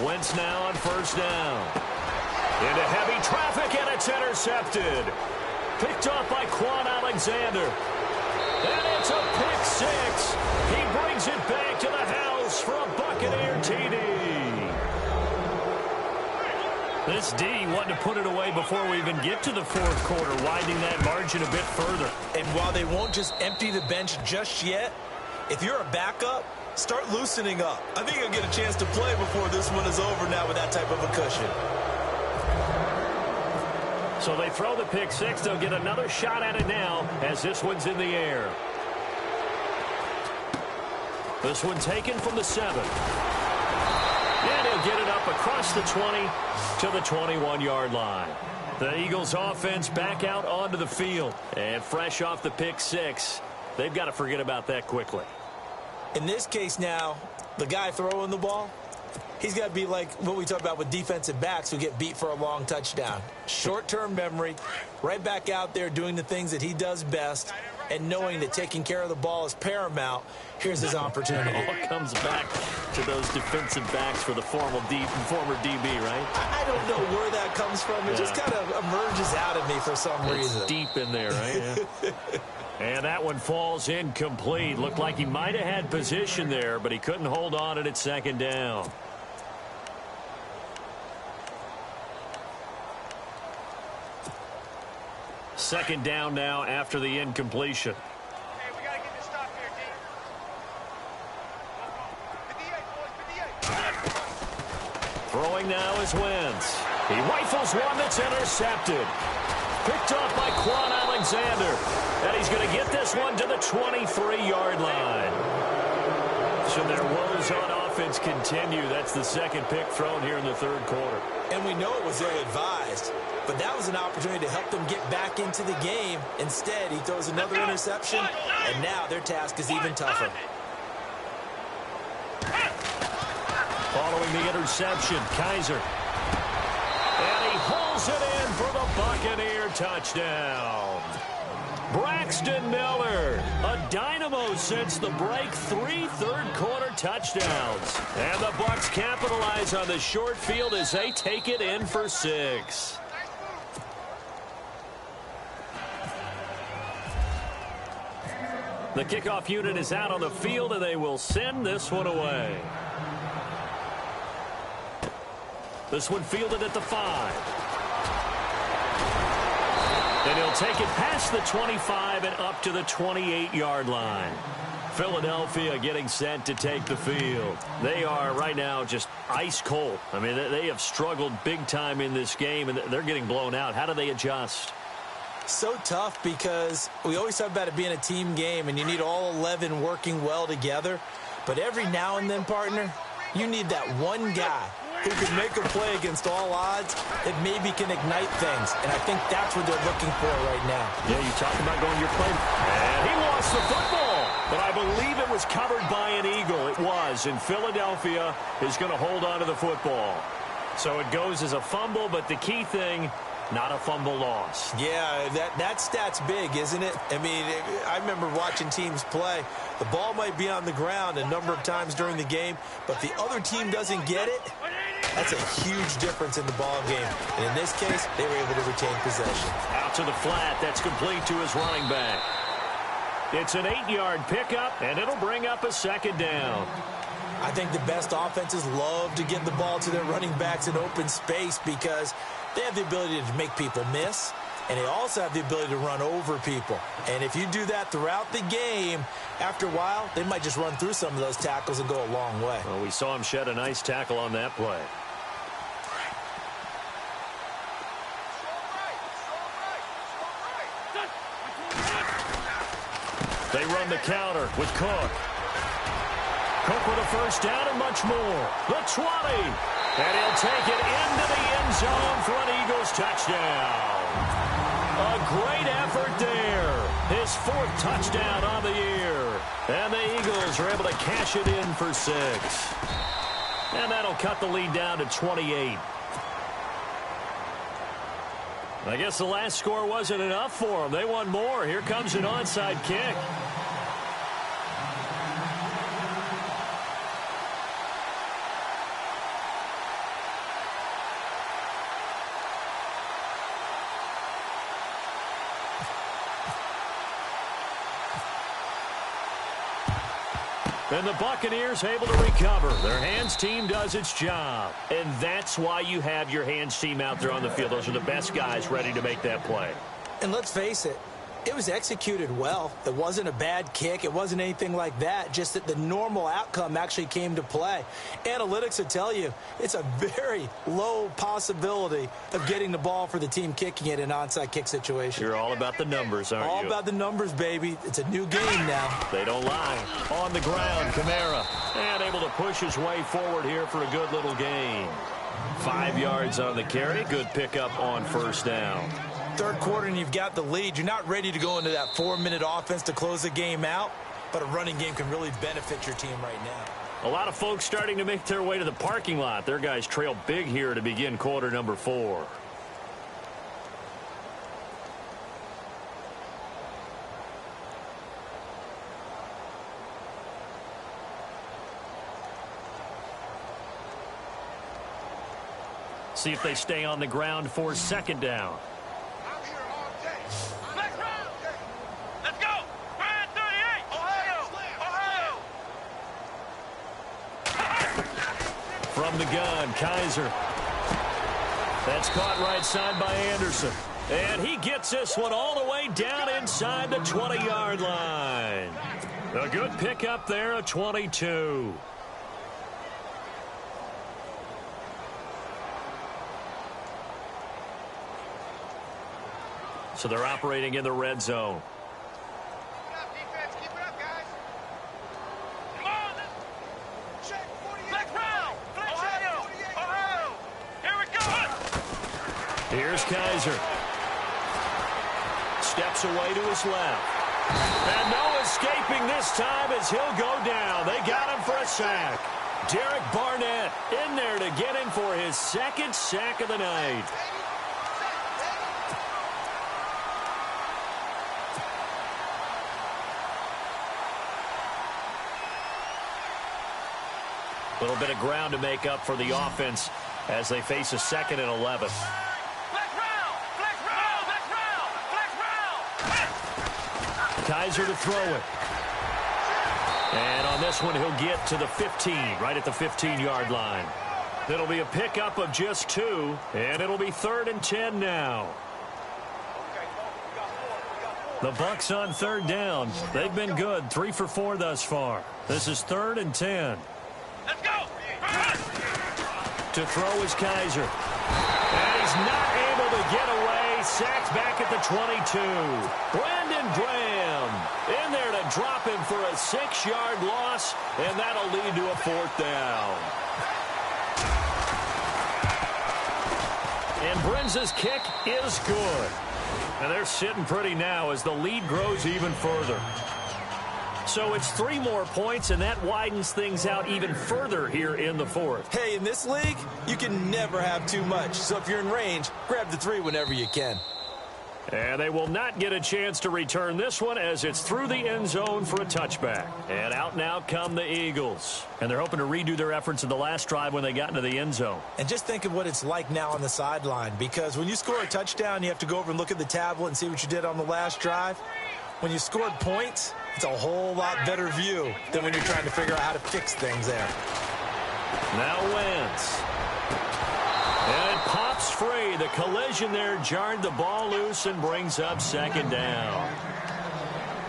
Wentz now on first down. Into heavy traffic, and it's intercepted. Picked off by Quan Alexander. And it's a pick 6. He brings it back to the house for a Buccaneer TD. This D wanted to put it away before we even get to the fourth quarter, widening that margin a bit further. And while they won't just empty the bench just yet, if you're a backup, start loosening up. I think you'll get a chance to play before this one is over now with that type of a cushion. So they throw the pick 6. They'll get another shot at it now as this one's in the air. This one taken from the 7. And he'll get it up across the 20 to the 21-yard line. The Eagles offense back out onto the field. And fresh off the pick 6, they've got to forget about that quickly. In this case now, the guy throwing the ball, he's got to be like what we talk about with defensive backs who get beat for a long touchdown. Short-term memory, right back out there doing the things that he does best, and knowing that taking care of the ball is paramount. Here's his opportunity. It all comes back to those defensive backs for the former DB, right? I don't know where that comes from. It just kind of emerges out of me for some reason. It's deep in there, right? Yeah. And that one falls incomplete. Looked like he might have had position there, but he couldn't hold on at second down. Second down now after the incompletion. Hey, we got to get this stop here, D. 58, boys, 58. Throwing now is Wentz. He rifles one that's intercepted. Picked off by Quan Alexander. And he's going to get this one to the 23-yard line. So their woes on offense continue. That's the second pick thrown here in the third quarter. And we know it was ill-advised, but that was an opportunity to help them get back into the game. Instead, he throws another interception, and now their task is even tougher. Following the interception, Kaiser. And he hauls it in for the Buccaneer touchdown. Braxton Miller, a dynamo since the break, 3 third-quarter touchdowns. And the Bucs capitalize on the short field as they take it in for 6. The kickoff unit is out on the field, and they will send this one away. This one fielded at the 5. And he'll take it past the 25 and up to the 28-yard line. Philadelphia getting set to take the field. They are right now just ice cold. I mean, they have struggled big time in this game, and they're getting blown out. How do they adjust? So tough because we always talk about it being a team game, and you need all 11 working well together. But every now and then, partner, you need that one guy who can make a play against all odds that maybe can ignite things. And I think that's what they're looking for right now. Yeah, you talk about going your play. And he lost the football. But I believe it was covered by an Eagle. It was. And Philadelphia is going to hold on to the football. So it goes as a fumble. But the key thing, Not a fumble loss. Yeah, that stat's big, isn't it? I mean, I remember watching teams play. The ball might be on the ground a number of times during the game, but the other team doesn't get it. That's a huge difference in the ball game. And in this case, they were able to retain possession. Out to the flat. That's complete to his running back. It's an 8-yard pickup, and it'll bring up a second down. I think the best offenses love to get the ball to their running backs in open space because they have the ability to make people miss, and they also have the ability to run over people. And if you do that throughout the game, after a while, they might just run through some of those tackles and go a long way. Well, we saw him shed a nice tackle on that play. They run the counter with Cook. Cook with a first down and much more. The 20. And he'll take it into the end zone for an Eagles touchdown. A great effort there. His 4th touchdown on the year. And the Eagles are able to cash it in for 6. And that'll cut the lead down to 28. I guess the last score wasn't enough for them. They want more. Here comes an onside kick. And the Buccaneers able to recover. Their hands team does its job. And that's why you have your hands team out there on the field. Those are the best guys ready to make that play. And let's face it, it was executed well. It wasn't a bad kick. It wasn't anything like that. Just that the normal outcome actually came to play. Analytics will tell you it's a very low possibility of getting the ball for the team kicking it in an onside kick situation. You're all about the numbers, aren't you? All about the numbers, baby. It's a new game now. They don't lie. On the ground, Kamara. And able to push his way forward here for a good little gain. 5 yards on the carry. Good pickup on first down. Third quarter and you've got the lead. You're not ready to go into that 4-minute offense to close the game out, but a running game can really benefit your team right now. A lot of folks starting to make their way to the parking lot. Their guys trail big here to begin quarter number 4. See if they stay on the ground for second down. From the gun, Kaiser. That's caught right side by Anderson. And he gets this one all the way down inside the 20-yard line. A good pickup there, a 22. So they're operating in the red zone. Here's Kaiser. Steps away to his left. And no escaping this time as he'll go down. They got him for a sack. Derek Barnett in there to get him for his 2nd sack of the night. A little bit of ground to make up for the offense as they face a 2nd and 11. Kaiser to throw it. And on this one, he'll get to the 15, right at the 15-yard line. It'll be a pickup of just 2, and it'll be 3rd and 10 now. The Bucs on 3rd down. They've been good, 3 for 4 thus far. This is 3rd and 10. Let's go! To throw is Kaiser. And he's not able to get away. Sacked back at the 22. Brandon Graham in there to drop him for a 6-yard loss, and that'll lead to a 4th down. And Brenza's kick is good. And they're sitting pretty now as the lead grows even further. So it's 3 more points, and that widens things out even further here in the fourth. Hey, in this league, you can never have too much. So if you're in range, grab the 3 whenever you can. And they will not get a chance to return this one as it's through the end zone for a touchback. And out and out come the Eagles. And they're hoping to redo their efforts in the last drive when they got into the end zone. And just think of what it's like now on the sideline, because when you score a touchdown, you have to go over and look at the tablet and see what you did on the last drive. When you scored points, it's a whole lot better view than when you're trying to figure out how to fix things there. Now Wentz. And it pops free. The collision there jarred the ball loose and brings up second down.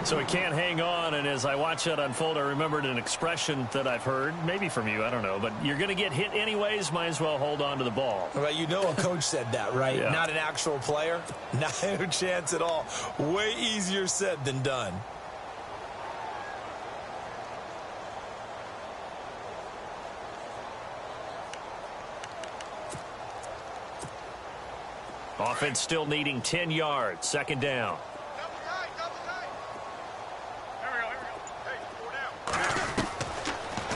So he can't hang on, and as I watch that unfold, I remembered an expression that I've heard, maybe from you, I don't know, but you're going to get hit anyways, might as well hold on to the ball. Well, you know a coach said that, right? Yeah. Not an actual player. No chance at all. Way easier said than done. Offense still needing 10 yards. Second down.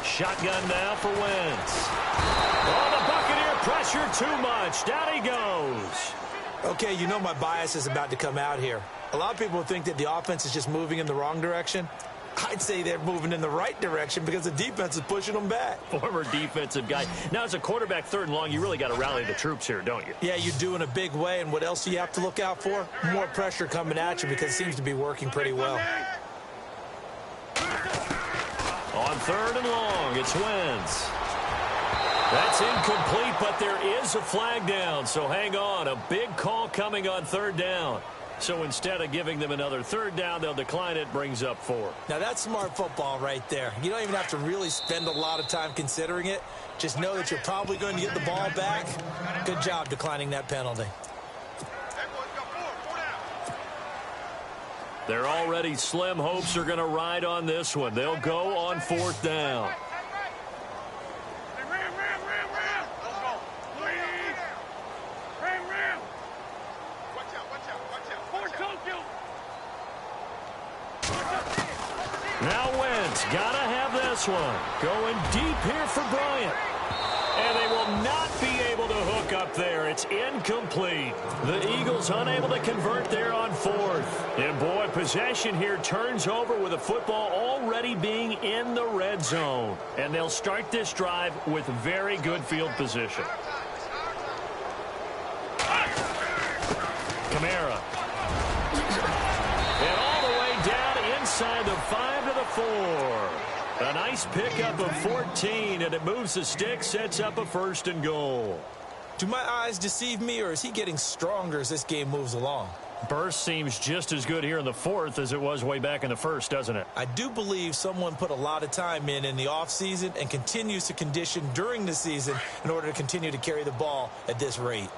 Shotgun now for Wentz. Oh, the Buccaneer pressure too much. Down he goes. Okay, you know my bias is about to come out here. A lot of people think that the offense is just moving in the wrong direction. I'd say they're moving in the right direction because the defense is pushing them back. Former defensive guy. Now, as a quarterback, 3rd and long, you really got to rally the troops here, don't you? Yeah, you do in a big way. And what else do you have to look out for? More pressure coming at you because it seems to be working pretty well. On 3rd and long, it's Wentz. That's incomplete, but there is a flag down. So hang on. A big call coming on 3rd down. So instead of giving them another 3rd down, they'll decline it, brings up 4. Now, that's smart football right there. You don't even have to really spend a lot of time considering it. Just know that you're probably going to get the ball back. Good job declining that penalty. They're already slim hopes are going to ride on this one. They'll go on 4th down. Now Wentz, gotta have this one. Going deep here for Bryant. And they will not be able to hook up there. It's incomplete. The Eagles unable to convert there on 4th. And boy, possession here turns over with the football already being in the red zone. And they'll start this drive with very good field position. Kamara. And all the way down inside the 5 to the 4. A nice pickup of 14, and it moves the stick, sets up a 1st and goal. Do my eyes deceive me, or is he getting stronger as this game moves along? Burst seems just as good here in the 4th as it was way back in the 1st, doesn't it? I do believe someone put a lot of time in the offseason and continues to condition during the season in order to continue to carry the ball at this rate.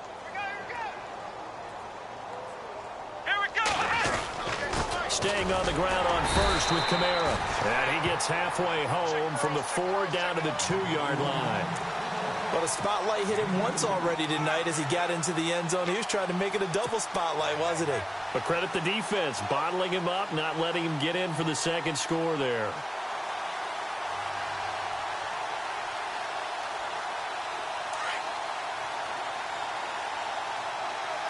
Staying on the ground on 1st with Kamara. And he gets halfway home from the 4 down to the 2-yard line. Well, the spotlight hit him once already tonight as he got into the end zone. He was trying to make it a double spotlight, wasn't he? But credit the defense, bottling him up, not letting him get in for the 2nd score there.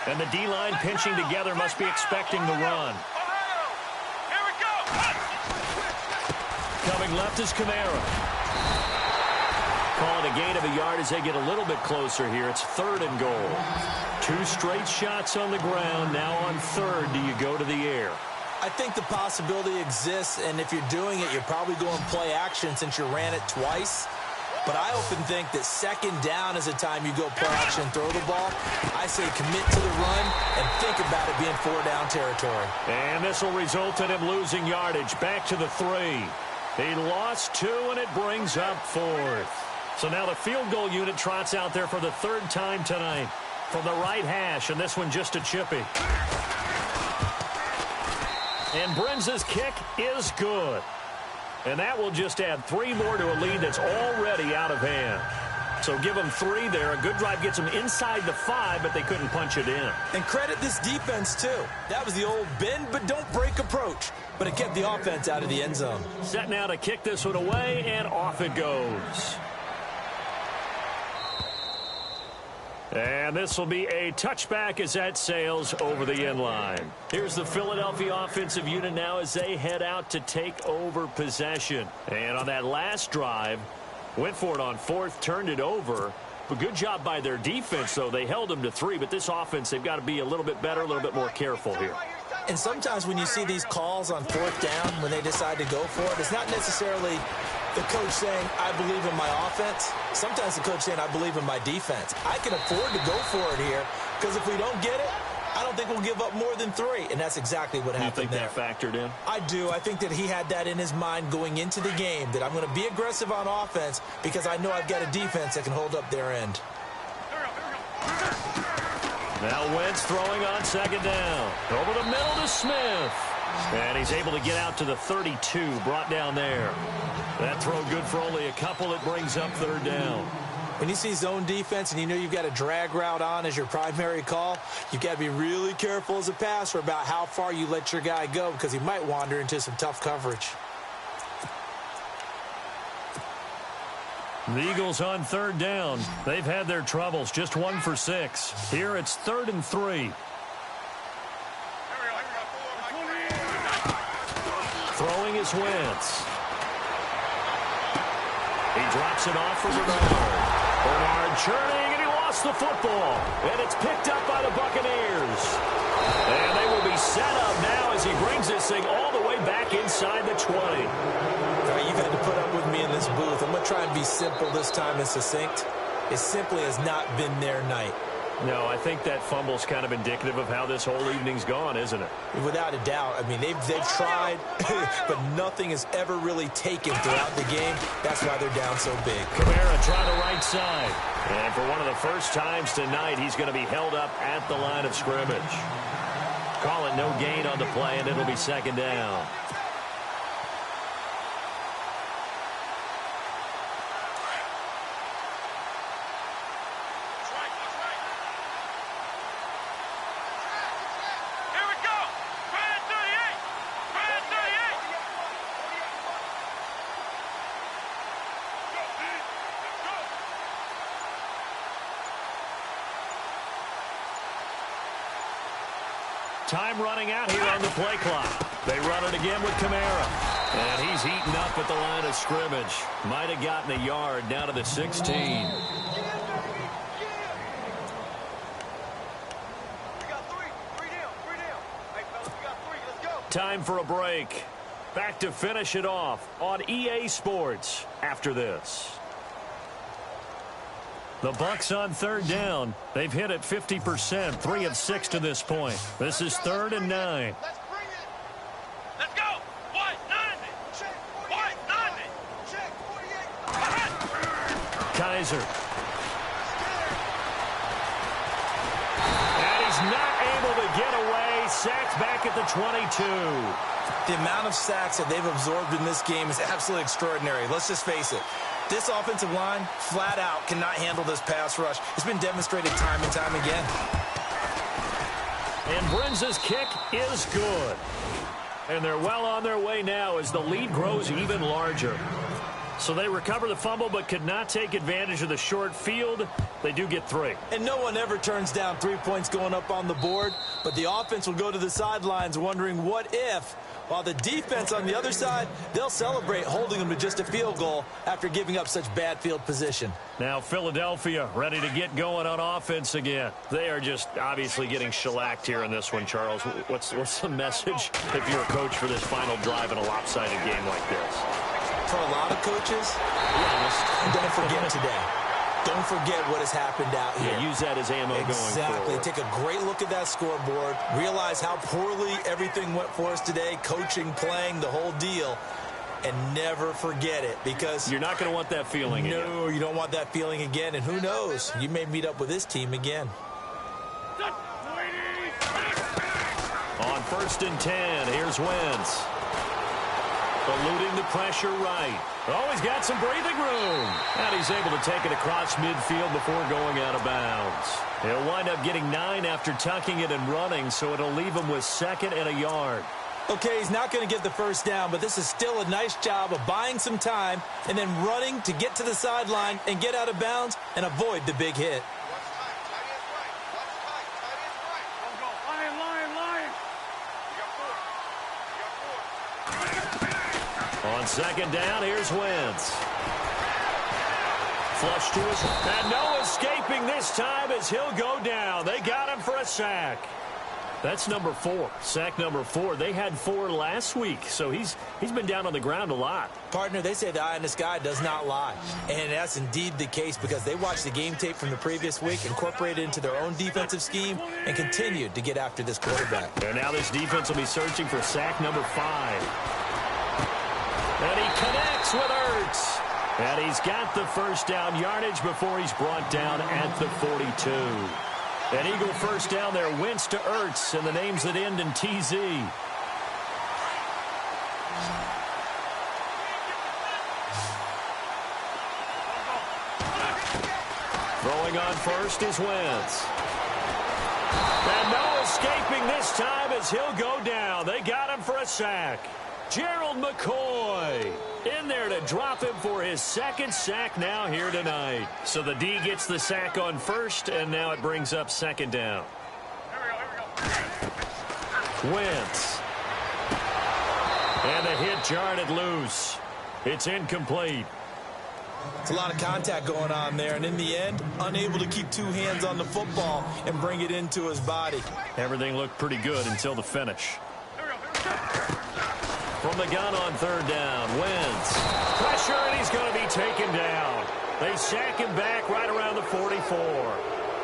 And the D-line pinching together must be expecting the run. Coming left is Kamara. Calling a gain of a yard as they get a little bit closer here. It's 3rd and goal. 2 straight shots on the ground. Now on 3rd, do you go to the air? I think the possibility exists, and if you're doing it, you're probably going play action since you ran it twice. But I often think that 2nd down is the time you go play action and throw the ball. I say commit to the run and think about it being 4-down territory. And this will result in him losing yardage. Back to the 3. He lost 2, and it brings up 4th. So now the field goal unit trots out there for the 3rd time tonight. From the right hash, and this one just a chippy. And Brim's kick is good. And that will just add 3 more to a lead that's already out of hand. So give them 3 there. A good drive gets them inside the 5, but they couldn't punch it in. And credit this defense, too. That was the old bend but don't break approach. But it kept the offense out of the end zone. Set now to kick this one away, and off it goes. And this will be a touchback as that sails over the end line. Here's the Philadelphia offensive unit now as they head out to take over possession. And on that last drive, went for it on 4th, turned it over. But good job by their defense, though. They held them to 3, but this offense, they've got to be a little bit better, a little bit more careful here. And sometimes when you see these calls on 4th down, when they decide to go for it, it's not necessarily the coach saying, I believe in my offense. Sometimes the coach saying, I believe in my defense. I can afford to go for it here because if we don't get it, I don't think we'll give up more than 3. And that's exactly what happened there. You think that factored in? I do. I think that he had that in his mind going into the game, that I'm going to be aggressive on offense because I know I've got a defense that can hold up their end. Now Wentz throwing on 2nd down. Over the middle to Smith. And he's able to get out to the 32, brought down there. That throw good for only a couple. It brings up 3rd down. When you see zone defense and you know you've got a drag route on as your primary call, you've got to be really careful as a passer about how far you let your guy go because he might wander into some tough coverage. The Eagles on 3rd down. They've had their troubles, just 1 for 6. Here it's 3rd and 3. Throwing is Wentz. He drops it off for Bernard. Bernard churning, and he lost the football. And it's picked up by the Buccaneers. And they will be set up now as he brings this thing all the way back inside the 20. All right, you've had to put up with me in this booth. I'm going to try and be simple this time and succinct. It simply has not been their night. No, I think that fumble's kind of indicative of how this whole evening's gone, isn't it? Without a doubt. I mean, they've tried, but nothing has ever really taken throughout the game. That's why they're down so big. Kamara trying the right side. And for one of the first times tonight, he's going to be held up at the line of scrimmage. Call it no gain on the play, and it'll be 2nd down. Time running out here on the play clock. They run it again with Kamara. And he's heating up at the line of scrimmage. Might have gotten a yard down to the 16. Time for a break. Back to finish it off on EA Sports after this. The Bucs on 3rd down. They've hit it 50%, 3 of 6 to this point. This is 3rd and 9. Let's bring it. Let's go. White 90. Check 48. White 90. Check 48. Kaiser. And he's not able to get away. Sacked back at the 22. The amount of sacks that they've absorbed in this game is absolutely extraordinary. Let's just face it. This offensive line, flat out, cannot handle this pass rush. It's been demonstrated time and time again. And Brinz's kick is good. And they're well on their way now as the lead grows even larger. So they recover the fumble but could not take advantage of the short field. They do get 3. And no one ever turns down 3 points going up on the board. But the offense will go to the sidelines wondering what if. While the defense on the other side, they'll celebrate holding them to just a field goal after giving up such bad field position. Now Philadelphia ready to get going on offense again. They are just obviously getting shellacked here in this one, Charles. What's the message if you're a coach for this final drive in a lopsided game like this? For a lot of coaches, don't forget today. Don't forget what has happened out here. Yeah, use that as ammo going forward. Take a great look at that scoreboard. Realize how poorly everything went for us today. Coaching, playing, the whole deal. And never forget it because you're not going to want that feeling again. No, you don't want that feeling again. And who knows? You may meet up with this team again. On 1st and 10, here's Wentz. Eluding the pressure right. Oh, he's got some breathing room. And he's able to take it across midfield before going out of bounds. He'll wind up getting 9 after tucking it and running, so it'll leave him with 2nd and a yard. Okay, he's not going to get the first down, but this is still a nice job of buying some time and then running to get to the sideline and get out of bounds and avoid the big hit. On 2nd down, here's Wentz. Flush to his, and no escaping this time as he'll go down. They got him for a sack. That's number 4, sack number 4. They had 4 last week, so he's been down on the ground a lot. Partner, they say the eye in the sky does not lie, and that's indeed the case because they watched the game tape from the previous week, incorporated it into their own defensive scheme, and continued to get after this quarterback. And now this defense will be searching for sack number 5. And he connects with Ertz. And he's got the first down yardage before he's brought down at the 42. An Eagle first down there, Wentz to Ertz, and the names that end in TZ. Throwing on first is Wentz. And no escaping this time as he'll go down. They got him for a sack. Gerald McCoy in there to drop him for his 2nd sack now here tonight. So the D gets the sack on first, and now it brings up 2nd down. Wentz. And the hit jarred it loose. It's incomplete. It's a lot of contact going on there, and in the end, unable to keep 2 hands on the football and bring it into his body. Everything looked pretty good until the finish. From the gun on 3rd down, Wentz. Pressure, and he's going to be taken down. They sack him back right around the 44.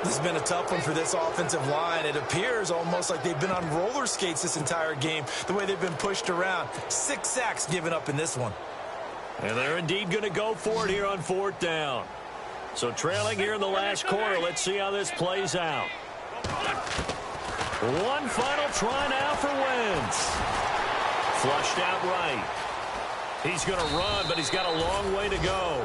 This has been a tough one for this offensive line. It appears almost like they've been on roller skates this entire game, the way they've been pushed around. 6 sacks given up in this one. And they're indeed going to go for it here on 4th down. So trailing here in the last quarter, let's see how this plays out. One final try now for Wentz. Flushed out right. He's going to run, but he's got a long way to go.